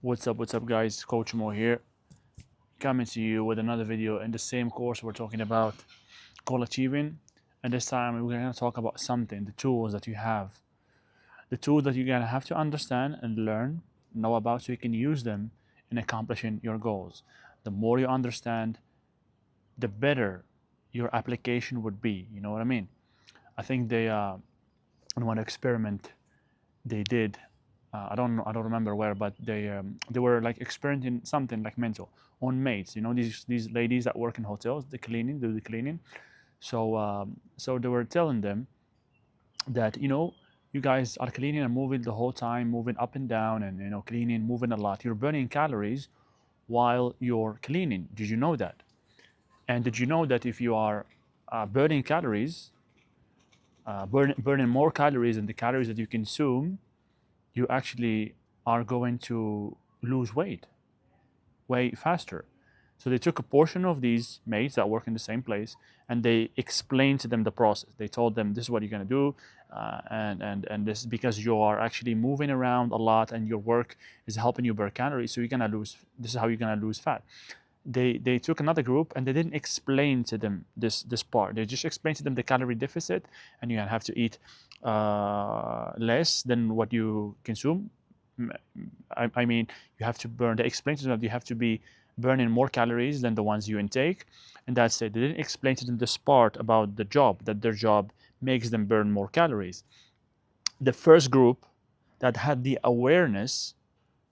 What's up, guys? Coach Mo here, coming to you with another video in the same course. We're talking about goal achieving, and this time we're going to talk about something, the tools that you have, the tools that you're going to have to understand and learn, know about, so you can use them in accomplishing your goals. The more you understand, the better your application would be. You know what I mean? I think they, in one experiment they did, I don't remember where, but they were like experimenting something like mental on maids. You know, these ladies that work in hotels, the cleaning, do the cleaning. So they were telling them that, you guys are cleaning and moving the whole time, moving up and down, and cleaning, moving a lot. You're burning calories while you're cleaning. Did you know that? And did you know that if you are burning calories, burning more calories than the calories that you consume, you actually are going to lose weight way faster. So they took a portion of these mates that work in the same place, and they explained to them the process. They told them this is what you're going to do, and this is because you are actually moving around a lot, and your work is helping you burn calories. So you're going to lose. This is how you're going to lose fat. They took another group, and they didn't explain to them this part. They just explained to them the calorie deficit, and you're gonna have to eat less than what you consume. I mean, you have to burn. They explained to them that you have to be burning more calories than the ones you intake, and that's it. They didn't explain to them this part about the job, that their job makes them burn more calories. The first group that had the awareness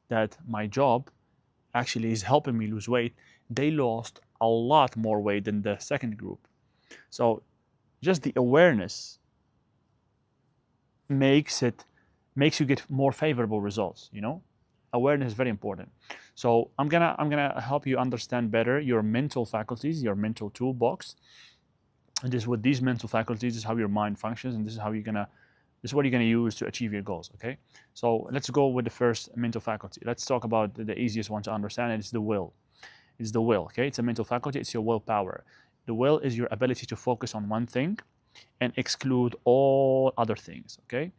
that my job actually is helping me lose weight, they lost a lot more weight than the second group. So just the awareness makes you get more favorable results. Awareness is very important. So I'm gonna help you understand better your mental faculties, your mental toolbox. And this with these mental faculties, this is how your mind functions, and this is what you're gonna use to achieve your goals. Okay, so let's go with the first mental faculty. Let's talk about the easiest one to understand, and it's the will. It's the will. Okay, it's a mental faculty. It's your willpower. The will is your ability to focus on one thing and exclude all other things. Okay,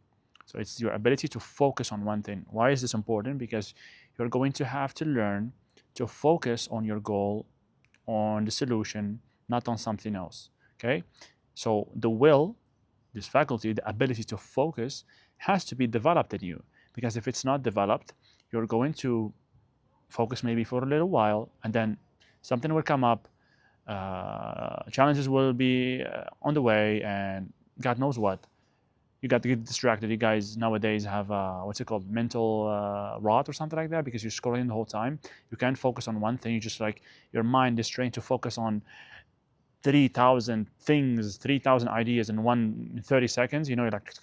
so it's your ability to focus on one thing. Why is this important? Because you're going to have to learn to focus on your goal, on the solution, not on something else. Okay, so the will, this faculty, the ability to focus, has to be developed in you. Because if it's not developed, you're going to focus maybe for a little while, and then something will come up, challenges will be on the way, and God knows what. You got to get distracted. You guys nowadays have what's it called, mental rot or something like that, because you're scrolling the whole time. You can't focus on one thing. You just like, your mind is trained to focus on 3,000 things, 3,000 ideas in 30 seconds. You're like,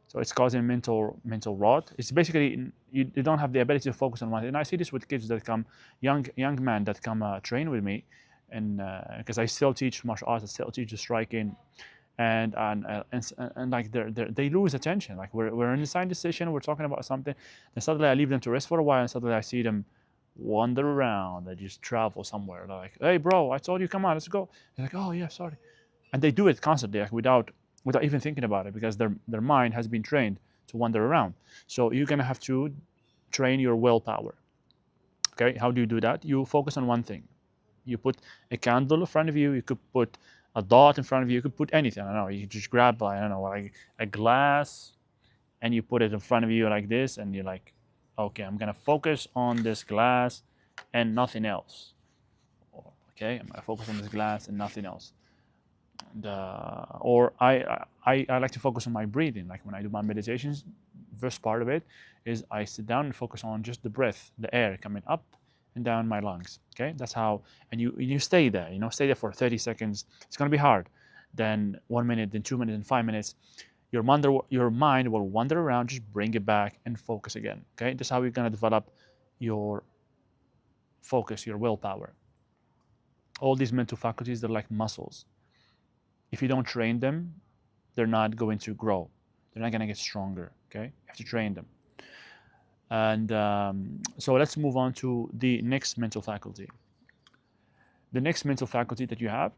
so it's causing mental rot. It's basically you don't have the ability to focus on one thing. And I see this with kids that come, young men that come train with me, and because I still teach martial arts, I still teach the striking, and like they lose attention. Like we're in a science session, we're talking about something, and suddenly I leave them to rest for a while, and suddenly I see them wander around. They just travel somewhere. They're like, "Hey, bro, I told you, come on, let's go." They're like, "Oh yeah, sorry," and they do it constantly, like without even thinking about it, because their mind has been trained to wander around. So you're gonna have to train your willpower. Okay, how do you do that? You focus on one thing. You put a candle in front of you. You could put a dot in front of you. You could put anything. I don't know. You just grab, I don't know, like a glass, and you put it in front of you like this, and you're like, okay, I'm gonna focus on this glass and nothing else. Okay, I'm gonna focus on this glass and nothing else. Or I like to focus on my breathing. Like when I do my meditations, first part of it is I sit down and focus on just the breath, the air coming up and down my lungs. Okay, that's how. And you stay there. Stay there for 30 seconds. It's gonna be hard. Then 1 minute, then 2 minutes, then 5 minutes. Your mind will wander around. Just bring it back and focus again. Okay, that's how you're gonna develop your focus, your willpower. All these mental faculties, they're like muscles. If you don't train them, they're not going to grow. They're not going to get stronger. Okay, you have to train them. And so let's move on to the next mental faculty. The next mental faculty that you have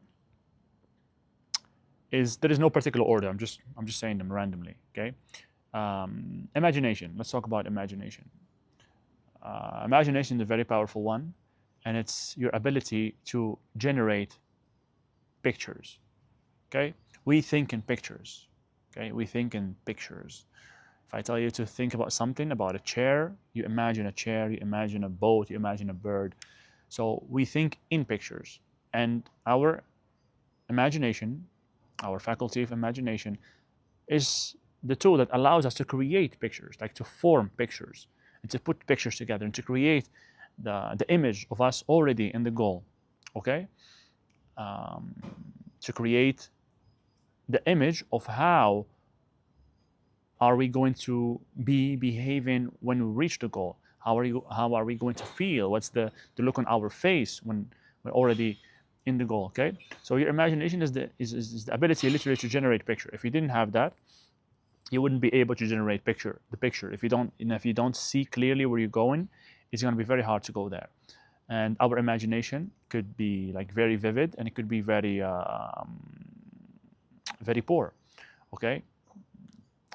is, there is no particular order. I'm just saying them randomly. Okay, imagination. Let's talk about imagination. Imagination is a very powerful one, and it's your ability to generate pictures. Okay, we think in pictures. Okay, we think in pictures. If I tell you to think about something, about a chair, you imagine a chair, you imagine a boat, you imagine a bird. So we think in pictures, and our imagination, our faculty of imagination, is the tool that allows us to create pictures, like to form pictures and to put pictures together and to create the image of us already in the goal. Okay, to create the image of how are we going to be behaving when we reach the goal. How are we going to feel? What's the look on our face when we're already in the goal? Okay, so your imagination is the ability literally to generate picture. If you didn't have that, you wouldn't be able to generate the picture. If you don't see clearly where you're going, it's going to be very hard to go there. And our imagination could be like very vivid, and it could be very very poor. Okay,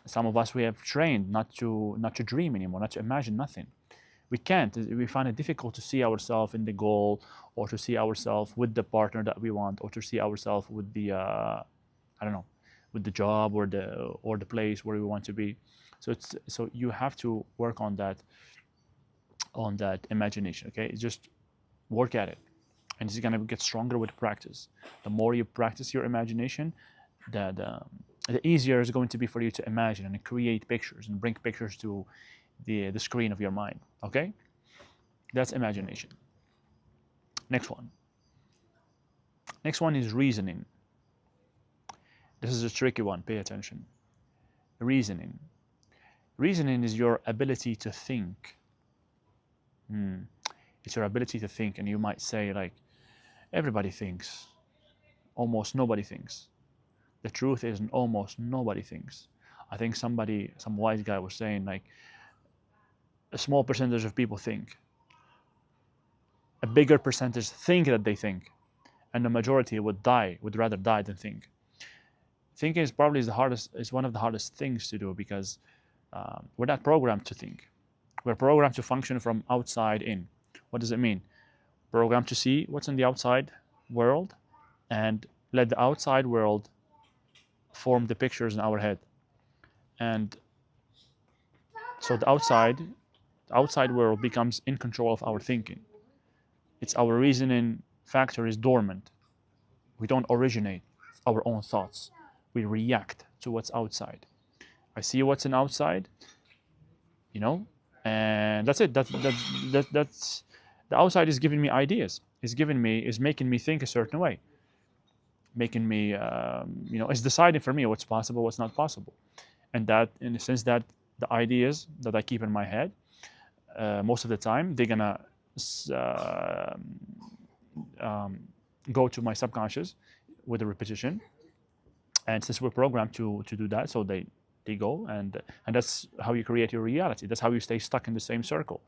some of us, we have trained not to dream anymore, not to imagine nothing. We can't. We find it difficult to see ourselves in the goal, or to see ourselves with the partner that we want, or to see ourselves with the I don't know, with the job or the place where we want to be. So you have to work on that imagination. Okay, just work at it, and it's gonna get stronger with practice. The more you practice your imagination, the easier it's going to be for you to imagine and create pictures and bring pictures to the screen of your mind. Okay, that's imagination. Next one is reasoning. This is a tricky one. Pay attention. Reasoning is your ability to think. It's your ability to think. And you might say, like, everybody thinks, almost nobody thinks. The truth is, almost nobody thinks. I think some wise guy was saying, like, a small percentage of people think. A bigger percentage think that they think. And the majority would rather die than think. Thinking is probably one of the hardest things to do, because we're not programmed to think. We're programmed to function from outside in. What does it mean? Programmed to see what's in the outside world and let the outside world form the pictures in our head. And so the outside world becomes in control of our thinking. It's our reasoning factor is dormant. We don't originate our own thoughts. We react to what's outside. I see what's in outside, and that's it. That's the outside is giving me ideas. Is making me think a certain way. Making me, is deciding for me what's possible, what's not possible. And that, in the sense that the ideas that I keep in my head, most of the time, they're gonna go to my subconscious with a repetition. And since we're programmed to do that, so they go, and that's how you create your reality. That's how you stay stuck in the same circle.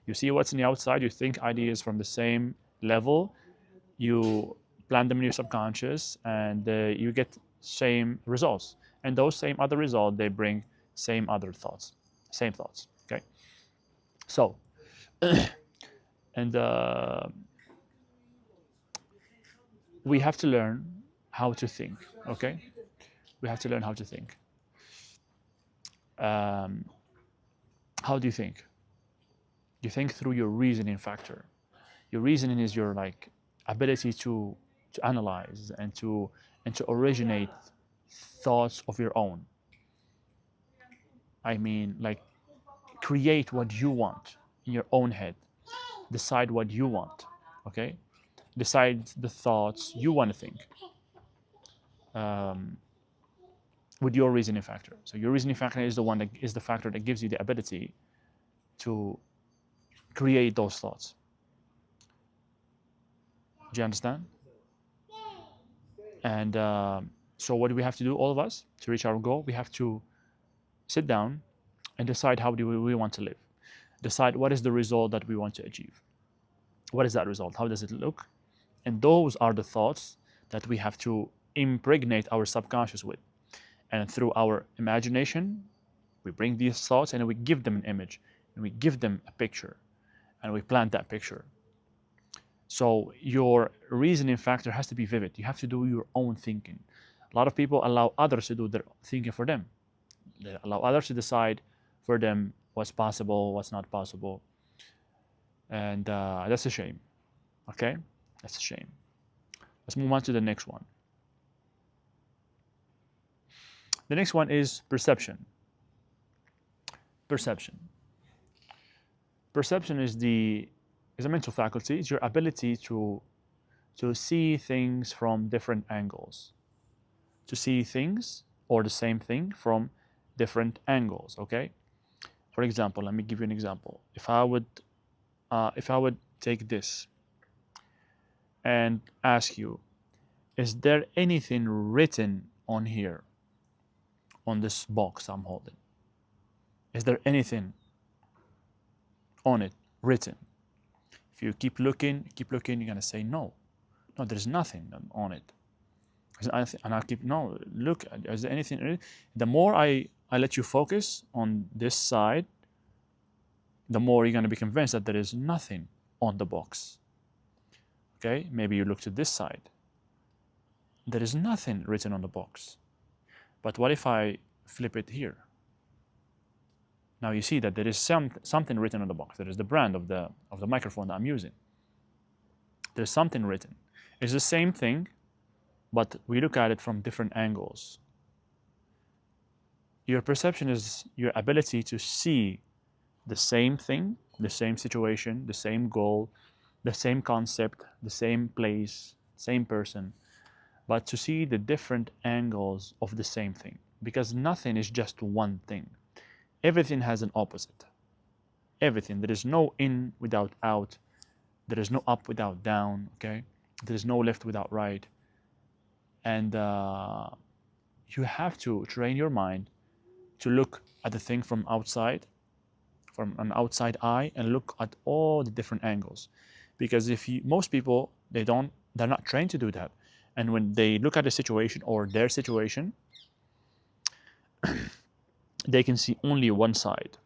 You see what's in the outside, you think ideas from the same level, you plant them in your subconscious, and you get same results. And those same other results, they bring same thoughts. Okay. So, and we have to learn how to think. Okay, we have to learn how to think. How do you think? You think through your reasoning factor. Your reasoning is your ability to analyze and to originate thoughts of your own. I mean, create what you want in your own head. Decide what you want. Okay, decide the thoughts you want to think. With your reasoning factor. So your reasoning factor is the factor that gives you the ability to create those thoughts. Do you understand? And so what do we have to do, all of us, to reach our goal? We have to sit down and decide how do we want to live. Decide what is the result that we want to achieve. What is that result? How does it look? And those are the thoughts that we have to impregnate our subconscious with. And through our imagination, we bring these thoughts and we give them an image, and we give them a picture. and we plant that picture. So your reasoning factor has to be vivid. You have to do your own thinking. A lot of people allow others to do their thinking for them. They allow others to decide for them what's possible, what's not possible. And that's a shame. Okay? That's a shame. Let's move on to the next one. The next one is perception. Perception. Perception is a mental faculty. It's your ability to see things from different angles. To see things or the same thing from different angles. Okay. For example, let me give you an example. If I would take this and ask you, is there anything written on here, on this box I'm holding? Is there anything on it written? If you keep looking, you're gonna say no. No, there's nothing on it. And I keep, no, look, is there anything? The more I let you focus on this side, the more you're gonna be convinced that there is nothing on the box. Okay, maybe you look to this side. There is nothing written on the box. But what if I flip it here? Now you see that there is something written on the box. There is the brand of the microphone that I'm using. There's something written. It's the same thing, but we look at it from different angles. Your perception is your ability to see the same thing, the same situation, the same goal, the same concept, the same place, same person, but to see the different angles of the same thing. Because nothing is just one thing. Everything has an opposite. Everything. There is no in without out. There is no up without down. Okay. There is no left without right. And you have to train your mind to look at the thing from outside, from an outside eye, and look at all the different angles. Because most people, they're not trained to do that. And when they look at a situation or their situation, they can see only one side.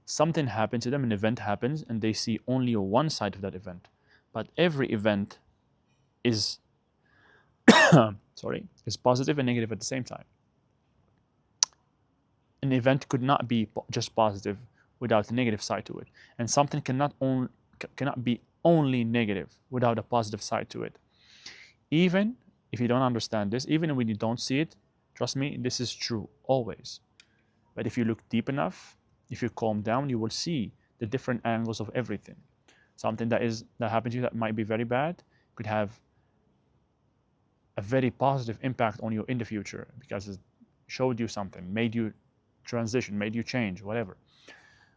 Something happened to them, an event happens, and they see only one side of that event. But every event is is positive and negative at the same time. An event could not be just positive without a negative side to it. And something cannot be only negative without a positive side to it. Even if you don't understand this, even when you don't see it, trust me, this is true always. But if you look deep enough, if you calm down, you will see the different angles of everything. Something that happened to you that might be very bad could have a very positive impact on you in the future because it showed you something, made you transition, made you change, whatever.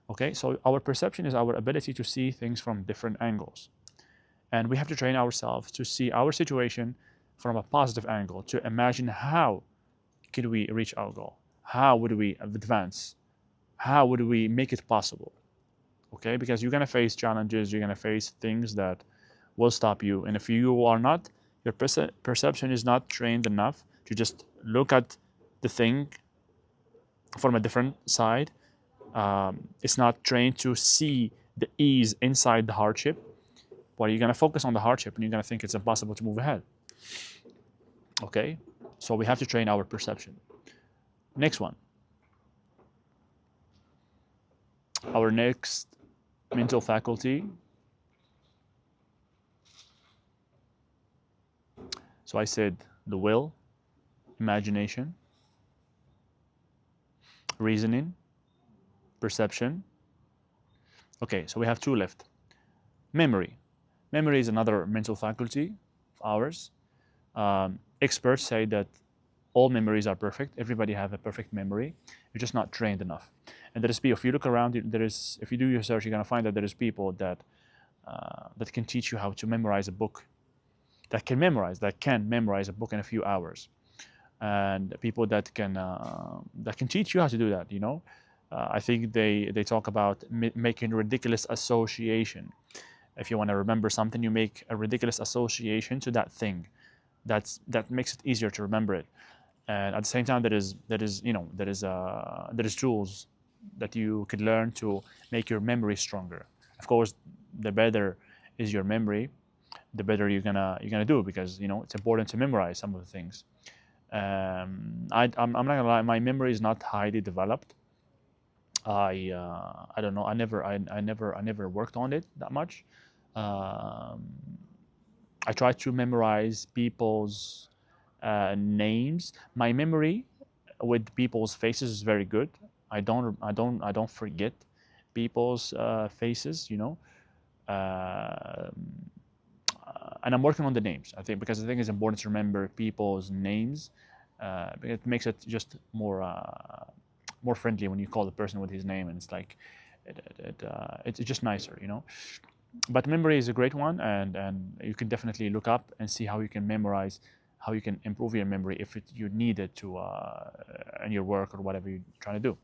Okay, so our perception is our ability to see things from different angles. And we have to train ourselves to see our situation from a positive angle, to imagine how could we reach our goal. How would we advance? How would we make it possible? Okay, because you're going to face challenges, you're going to face things that will stop you. And if you are not, your perception is not trained enough to just look at the thing from a different side. It's not trained to see the ease inside the hardship. Well, you're going to focus on the hardship and you're going to think it's impossible to move ahead. Okay, so we have to train our perception. Next one. Our next mental faculty. So I said the will, imagination, reasoning, perception. Okay, so we have two left. Memory. Memory is another mental faculty of ours. Experts say that all memories are perfect. Everybody have a perfect memory. You're just not trained enough. And there is people, if you look around, if you do your research, you're going to find that there is people that can teach you how to memorize a book, that can memorize a book in a few hours. And people that can teach you how to do that, you know. I think they talk about making ridiculous association. If you want to remember something, you make a ridiculous association to that thing. That makes it easier to remember it. And at the same time, there is tools that you could learn to make your memory stronger. Of course, the better is your memory, the better you're gonna do, because it's important to memorize some of the things. I'm not gonna lie, my memory is not highly developed. I don't know. I never worked on it that much. Um, I try to memorize people's names. My memory with people's faces is very good. I don't forget people's faces. Uh, and I'm working on the names. I think because I think it's important to remember people's names. It makes it just more friendly when you call the person with his name, and it's like it's just nicer. But memory is a great one, and you can definitely look up and see how you can memorize, how you can improve your memory if you need it to in your work or whatever you're trying to do.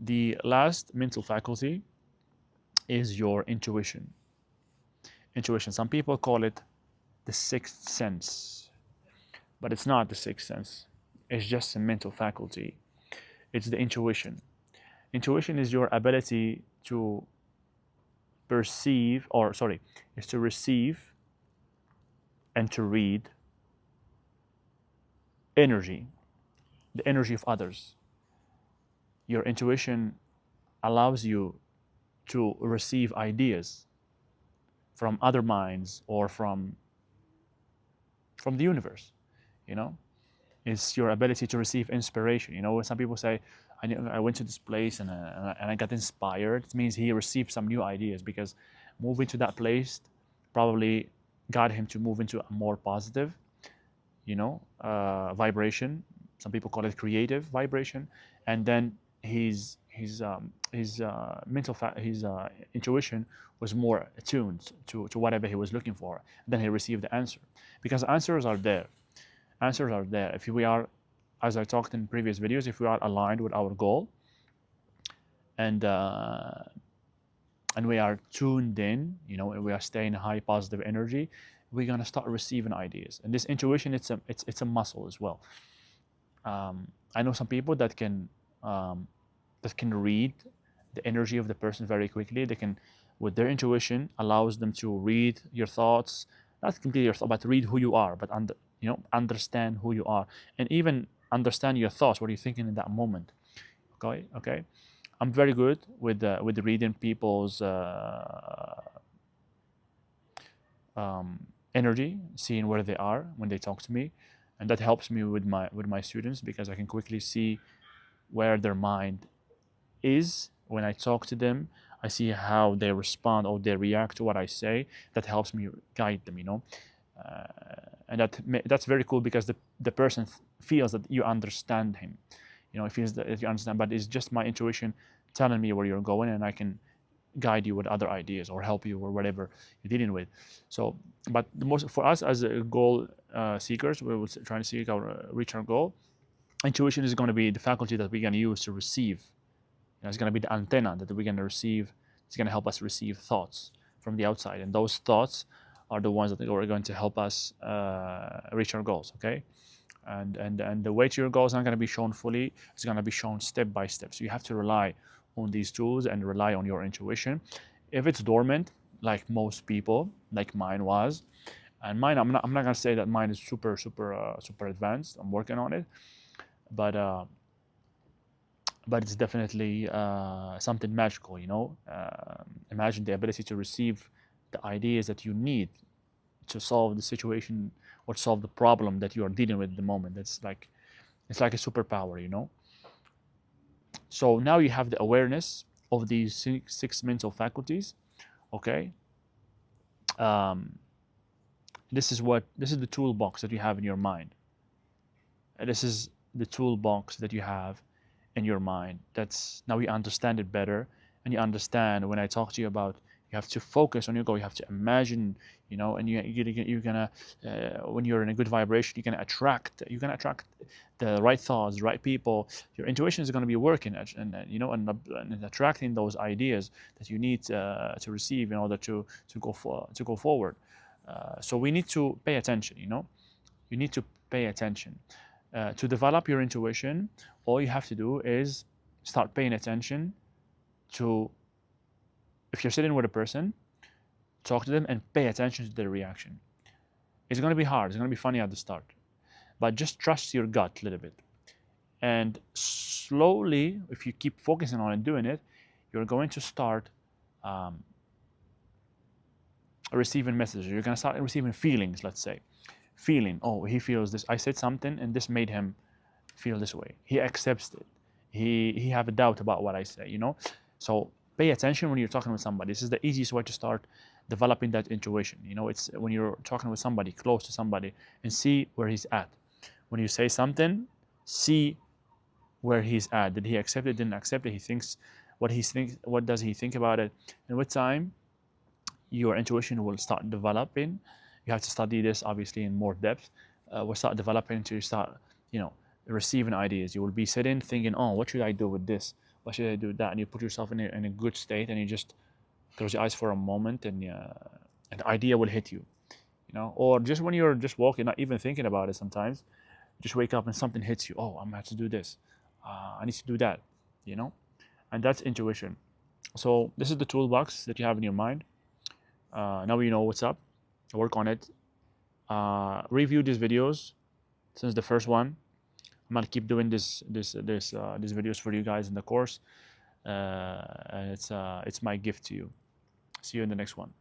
The last mental faculty is your intuition. Intuition. Some people call it the sixth sense, but it's not the sixth sense. It's just a mental faculty. It's the intuition. Intuition is your ability to perceive, or sorry, is to receive and to read energy, the energy of others. Your intuition allows you to receive ideas from other minds or from the universe. You know, it's your ability to receive inspiration. When some people say, I went to this place and I got inspired, it means he received some new ideas, because moving to that place probably got him to move into a more positive, vibration. Some people call it creative vibration, and then his intuition was more attuned to whatever he was looking for. Then he received the answer, because answers are there. Answers are there if we are, as I talked in previous videos, if we are aligned with our goal, and we are tuned in, and we are staying high positive energy, we're gonna start receiving ideas. And this intuition, it's a muscle as well. I know some people that can read the energy of the person very quickly. They can, with their intuition, allows them to read your thoughts, not completely your thoughts, but read who you are, but understand who you are, and even understand your thoughts, what you're thinking in that moment. Okay. I'm very good with reading people's energy, seeing where they are when they talk to me, and that helps me with my students, because I can quickly see where their mind is when I talk to them. I see how they respond or they react to what I say. That helps me guide them, and that's very cool, because the person feels that you understand him. It feels that you understand, but it's just my intuition telling me where you're going, and I can guide you with other ideas or help you or whatever you're dealing with. So, but the most for us as a goal seekers, we're trying to reach our goal. Intuition is going to be the faculty that we're going to use to receive. It's going to be the antenna that we're going to receive. It's going to help us receive thoughts from the outside, and those thoughts are the ones that are going to help us reach our goals. Okay, and the way to your goal is not going to be shown fully. It's going to be shown step by step. So you have to rely on these tools and rely on your intuition. If it's dormant, like most people, like mine was, and mine, I'm not going to say that mine is super advanced. I'm working on it, but it's definitely something magical. Imagine the ability to receive the ideas that you need to solve the situation or solve the problem that you are dealing with at the moment. It's like a superpower. So now you have the awareness of these six mental faculties. Okay. This is the toolbox that you have in your mind. This is the toolbox that you have in your mind. That's now you understand it better, and you understand when I talk to you about you have to focus on your goal. You have to imagine, and you're gonna when you're in a good vibration, you're gonna attract the right thoughts, the right people. Your intuition is going to be working, and attracting those ideas that you need to receive in order to go forward. So we need to pay attention. You need to pay attention. To develop your intuition, all you have to do is start paying attention to, if you're sitting with a person, talk to them and pay attention to their reaction. It's going to be hard. It's going to be funny at the start, but just trust your gut a little bit. And slowly, if you keep focusing on it, doing it, you're going to start receiving messages. You're going to start receiving feelings, let's say. Feeling, oh, he feels this. I said something and this made him feel this way. He accepts it. He have a doubt about what I say, you know? So pay attention when you're talking with somebody. This is the easiest way to start developing that intuition. You know, it's when you're talking with somebody, close to somebody, and see where he's at. When you say something, see where he's at. Did he accept it? Didn't accept it? He thinks what does he think about it? And with time, your intuition will start developing. You have to study this obviously in more depth. Will start developing until you start, you know, receiving ideas. You will be sitting thinking, oh, what should I do with this? What should I do with that? And you put yourself in a good state, and you just close your eyes for a moment, and an idea will hit you, you know. Or just when you're just walking, not even thinking about it. Sometimes, you just wake up and something hits you. Oh, I'm gonna have to do this. I need to do that, you know. And that's intuition. So this is the toolbox that you have in your mind. Now you know what's up. Work on it. Review these videos since the first one. I'm gonna keep doing these videos for you guys in the course, and it's my gift to you. See you in the next one.